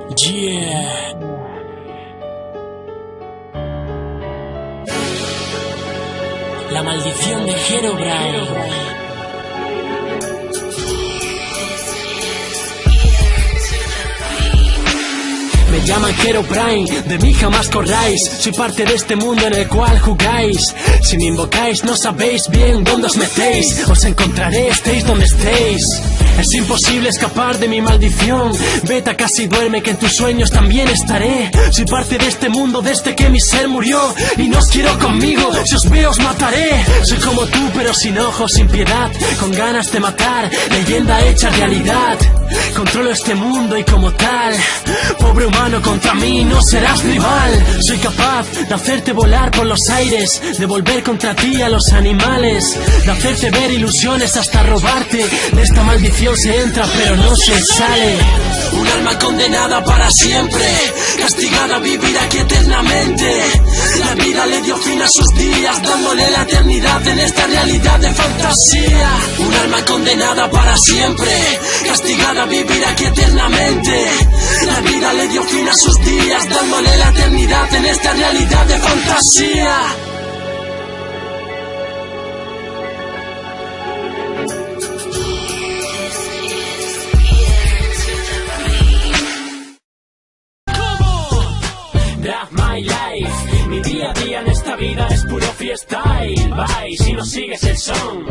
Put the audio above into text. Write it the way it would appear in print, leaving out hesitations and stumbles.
Yeah. La maldición de Herobrine. Me llaman Herobrine, de mí jamás corráis. Soy parte de este mundo en el cual jugáis. Si me invocáis no sabéis bien dónde os metéis. Os encontraré, estéis donde estéis. Es imposible escapar de mi maldición. Vete a casa y duerme, que en tus sueños también estaré. Soy parte de este mundo desde que mi ser murió. Y no os quiero conmigo, si os veo os mataré. Soy como tú pero sin ojos, sin piedad, con ganas de matar, leyenda hecha realidad. Controlo este mundo y como tal, pobre humano, contra mí no serás rival. Soy capaz de hacerte volar por los aires, de volver contra ti a los animales, de hacerte ver ilusiones hasta robarte. De esta maldición se entra pero no se sale. Un alma condenada para siempre, castigada a vivir aquí eternamente. La vida le dio fin a sus días, dándole la eternidad en esta realidad de fantasía. Un alma condenada para siempre, castigada a vivir aquí eternamente. La vida le dio fin a sus días, dándole la eternidad en esta realidad de fantasía. Drive my life, mi día a día en esta vida es puro freestyle. Bye, si no sigues el son,